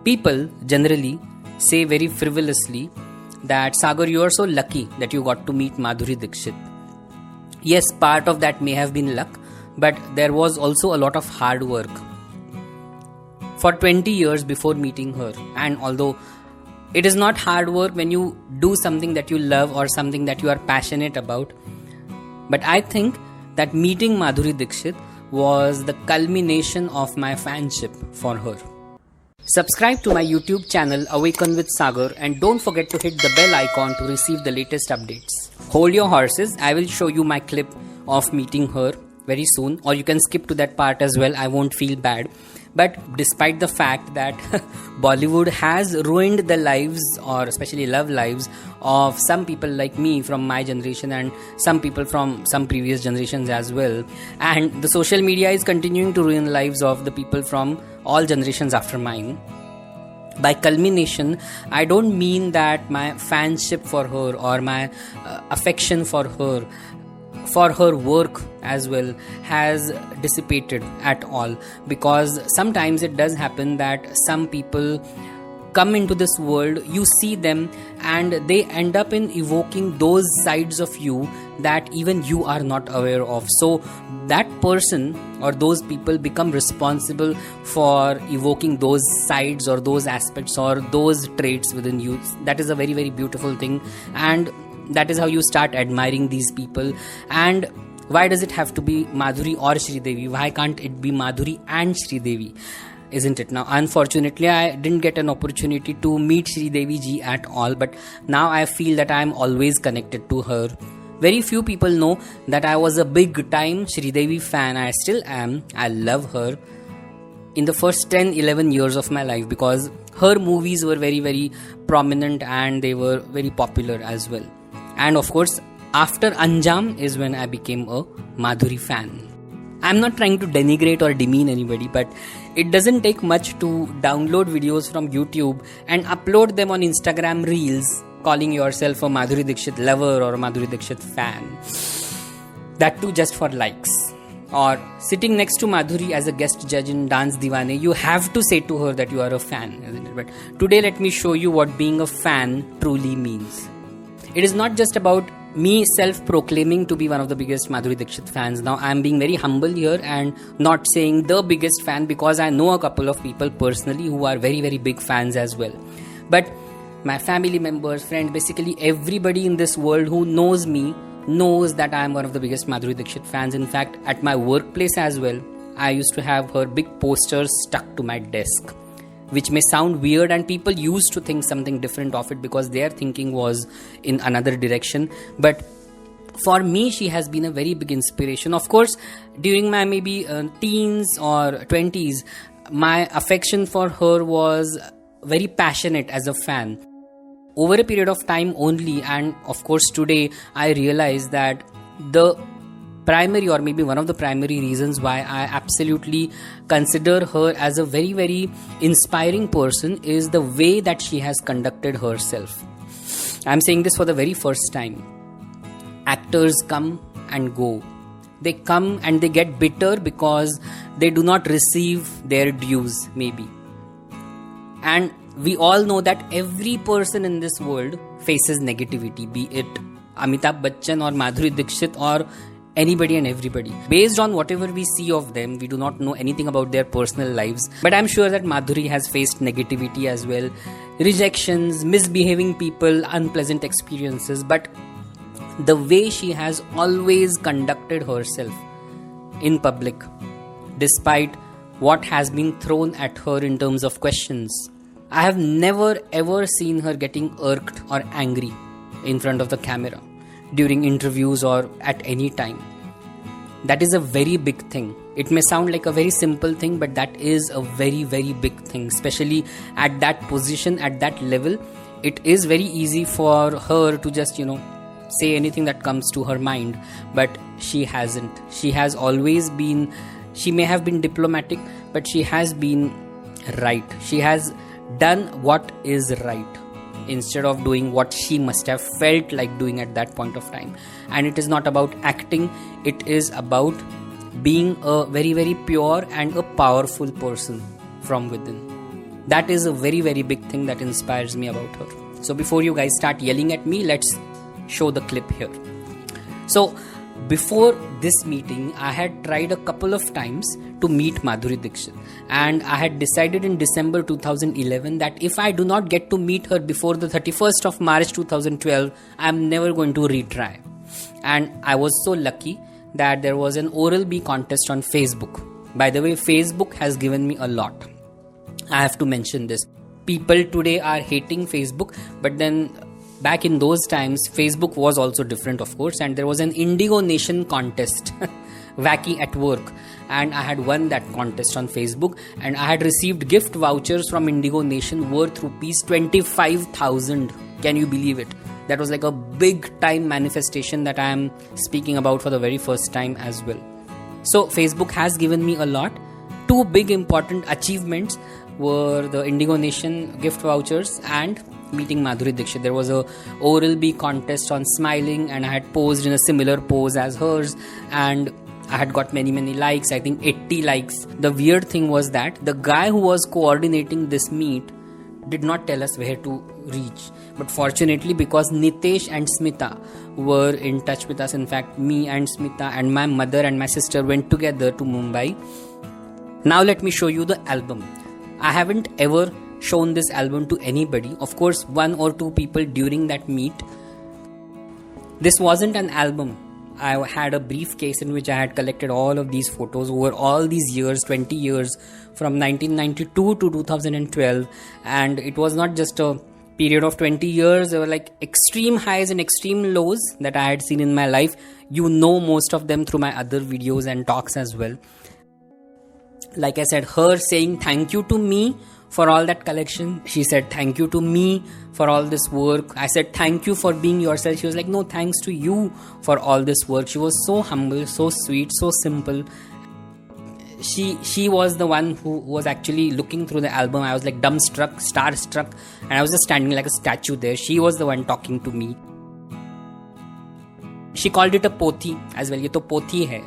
People generally say very frivolously that Sagar, you are so lucky that you got to meet Madhuri Dixit. Yes, part of that may have been luck, but there was also a lot of hard work. For 20 years before meeting her, and although it is not hard work when you do something that you love or something that you are passionate about, but I think that meeting Madhuri Dixit was the culmination of my fanship for her. Subscribe to my YouTube channel Awaken with Sagar and don't forget to hit the bell icon to receive the latest updates. Hold your horses, I will show you my clip of meeting her very soon, or you can skip to that part as well, I won't feel bad. But despite the fact that Bollywood has ruined the lives, or especially love lives, of some people like me from my generation and some people from some previous generations as well, and the social media is continuing to ruin lives of the people from all generations after mine. By culmination, I don't mean that my fanship for her or my affection for her work as well has dissipated at all, because sometimes it does happen that some people come into this world, you see them and they end up in evoking those sides of you that even you are not aware of. So that person or those people become responsible for evoking those sides or those aspects or those traits within you. That is a very, very beautiful thing, and that is how you start admiring these people. And why does it have to be Madhuri or Sridevi? Why can't it be Madhuri and Sridevi? Isn't it? Now, unfortunately, I didn't get an opportunity to meet Sridevi ji at all, but now I feel that I am always connected to her. Very few people know that I was a big time Sridevi fan. I still am. I love her. In the first 10-11 years of my life, because her movies were very, very prominent and they were very popular as well. And of course, after Anjam is when I became a Madhuri fan. I'm not trying to denigrate or demean anybody, but it doesn't take much to download videos from YouTube and upload them on Instagram Reels, calling yourself a Madhuri Dixit lover or a Madhuri Dixit fan. That too just for likes. Or sitting next to Madhuri as a guest judge in Dance Diwane, you have to say to her that you are a fan, isn't it? But today let me show you what being a fan truly means. It is not just about me self-proclaiming to be one of the biggest Madhuri Dixit fans. Now I am being very humble here and not saying the biggest fan, because I know a couple of people personally who are very, very big fans as well. But my family members, friends, basically everybody in this world who knows me knows that I am one of the biggest Madhuri Dixit fans. In fact, at my workplace as well, I used to have her big posters stuck to my desk, which may sound weird and people used to think something different of it because their thinking was in another direction. But for me, she has been a very big inspiration. Of course, during my maybe teens or 20s, my affection for her was very passionate as a fan. Over a period of time only, and of course today, I realize that the primary or maybe one of the primary reasons why I absolutely consider her as a very, very inspiring person is the way that she has conducted herself. I'm saying this for the very first time. Actors come and go. They come and they get bitter because they do not receive their dues, maybe. And we all know that every person in this world faces negativity, be it Amitabh Bachchan or Madhuri Dixit or anybody and everybody. Based on whatever we see of them, we do not know anything about their personal lives. But I'm sure that Madhuri has faced negativity as well. Rejections, misbehaving people, unpleasant experiences. But the way she has always conducted herself in public, despite what has been thrown at her in terms of questions, I have never ever seen her getting irked or angry in front of the camera during interviews or at any time. That is a very big thing. It may sound like a very simple thing, but that is a very, very big thing, especially at that position, at that level. It is very easy for her to just, say anything that comes to her mind, but she hasn't. She has always been, she may have been diplomatic, but she has been right. She has done what is right instead of doing what she must have felt like doing at that point of time. And it is not about acting, it is about being a very, very pure and a powerful person from within. That is a very, very big thing that inspires me about her. So before you guys start yelling at me, let's show the clip here. So before this meeting, I had tried a couple of times to meet Madhuri Dixit, and I had decided in December 2011 that if I do not get to meet her before the 31st of March 2012, I am never going to retry. And I was so lucky that there was an Oral-B contest on Facebook. By the way, Facebook has given me a lot. I have to mention this. People today are hating Facebook, but then back in those times, Facebook was also different, of course, and there was an Indigo Nation contest, Wacky at Work, and I had won that contest on Facebook, and I had received gift vouchers from Indigo Nation worth rupees 25,000. Can you believe it? That was like a big time manifestation that I am speaking about for the very first time as well. So Facebook has given me a lot. Two big important achievements were the Indigo Nation gift vouchers and meeting Madhuri Dixit. There was a Oral-B contest on smiling, and I had posed in a similar pose as hers, and I had got many likes. I think 80 likes. The weird thing was that the guy who was coordinating this meet did not tell us where to reach, but fortunately, because Nitesh and Smita were in touch with us, in fact me and Smita and my mother and my sister went together to Mumbai. Now let me show you the album. I haven't ever shown this album to anybody. Of course, one or two people during that meet. This wasn't an album. I had a briefcase in which I had collected all of these photos over all these years, 20 years, from 1992 to 2012. And it was not just a period of 20 years. There were like extreme highs and extreme lows that I had seen in my life. You know most of them through my other videos and talks as well. Like I said, her saying thank you to me for all that collection. She said thank you to me for all this work. I said thank you for being yourself. She was like, no, thanks to you for all this work. She was so humble, so sweet, so simple. She was the one who was actually looking through the album. I was like dumbstruck, starstruck, and I was just standing like a statue there. She was the one talking to me. She called it a pothi as well. Ye to pothi hai.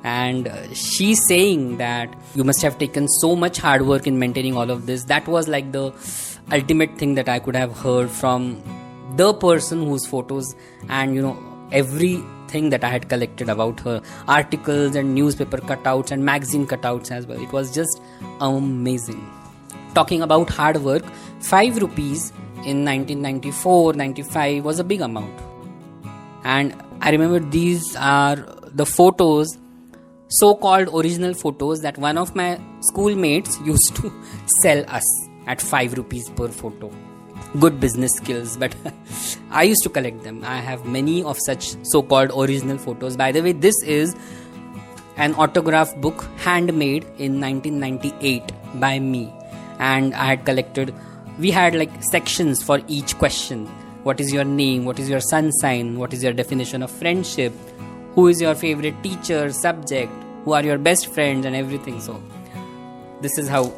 And she's saying that you must have taken so much hard work in maintaining all of this. That was like the ultimate thing that I could have heard from the person whose photos and everything that I had collected about her, articles and newspaper cutouts and magazine cutouts as well. It was just amazing. Talking about hard work, 5 rupees in 1994-95 was a big amount. And I remember these are the photos, so-called original photos that one of my schoolmates used to sell us at 5 rupees per photo. Good business skills, but I used to collect them. I have many of such so-called original photos. By the way, this is an autograph book handmade in 1998 by me, and I had collected, we had like sections for each question. What is your name? What is your sun sign? What is your definition of friendship? Who is your favorite teacher, subject? Who are your best friends and everything? So this is how,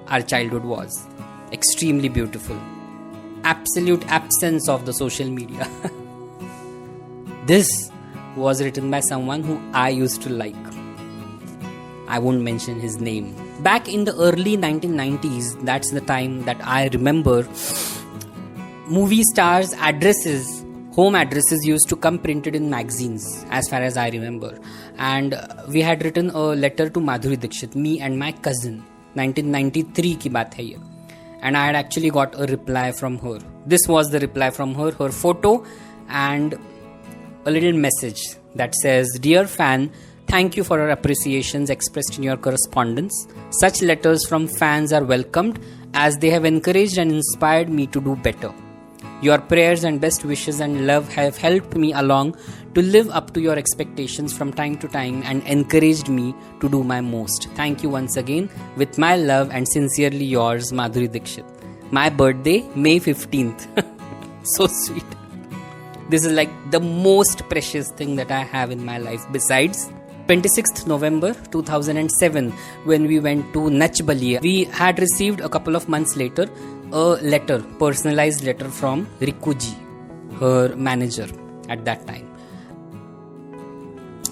our childhood was. Extremely beautiful. Absolute absence of the social media. This was written by someone who I used to like. I won't mention his name. Back in the early 1990s, that's the time that I remember, movie stars' addresses, home addresses used to come printed in magazines, as far as I remember. And we had written a letter to Madhuri Dixit, me and my cousin. 1993 ki baat hai ye. And I had actually got a reply from her. This was the reply from her photo and a little message that says, "Dear fan, thank you for your appreciations expressed in your correspondence. Such letters from fans are welcomed as they have encouraged and inspired me to do better. Your prayers and best wishes and love have helped me along to live up to your expectations from time to time and encouraged me to do my most. Thank you once again. With my love and sincerely yours, Madhuri Dixit. My birthday, May 15th. So sweet. This is like the most precious thing that I have in my life. Besides, 26th November 2007, when we went to Nach Baliye, we had received a couple of months later a letter, personalized letter from Rikuji, her manager at that time.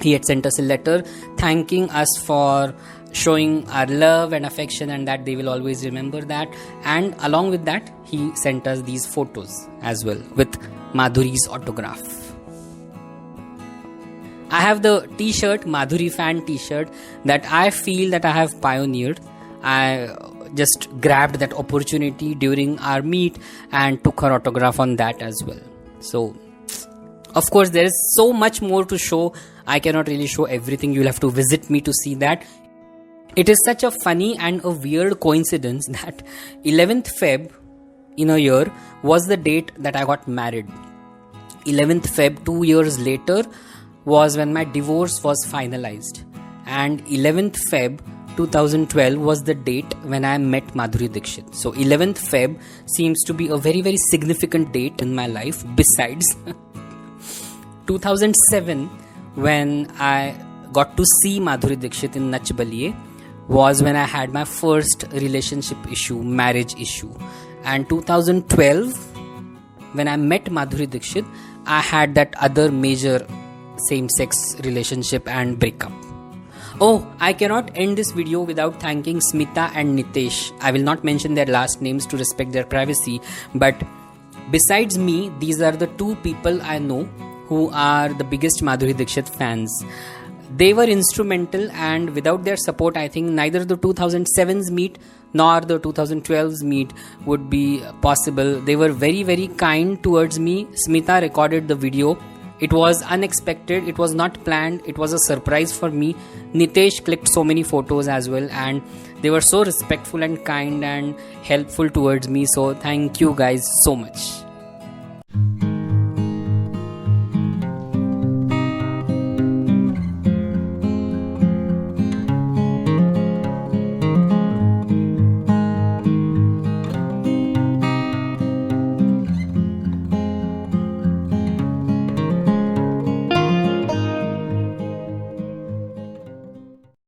He had sent us a letter thanking us for showing our love and affection, and that they will always remember that. And along with that, he sent us these photos as well with Madhuri's autograph. I have the t-shirt, Madhuri fan t-shirt, that I feel that I have pioneered. I just grabbed that opportunity during our meet and took her autograph on that as well. So, of course, there is so much more to show. I cannot really show everything. You'll have to visit me to see that. It is such a funny and a weird coincidence that 11th Feb in a year was the date that I got married. 11th Feb, 2 years later, was when my divorce was finalized. And 11th Feb 2012 was the date when I met Madhuri Dixit. So 11th Feb seems to be a very, very significant date in my life. Besides 2007, when I got to see Madhuri Dixit in Nach Baliye, was when I had my first relationship issue, marriage issue. And 2012, when I met Madhuri Dixit, I had that other major same-sex relationship and breakup. Oh, I cannot end this video without thanking Smita and Nitesh. I will not mention their last names to respect their privacy, but besides me, these are the two people I know who are the biggest Madhuri Dixit fans. They were instrumental, and without their support, I think neither the 2007's meet nor the 2012's meet would be possible. They were very, very kind towards me. Smita recorded the video. It was unexpected, it was not planned, it was a surprise for me. Nitesh clicked so many photos as well, and they were so respectful and kind and helpful towards me. So thank you guys so much.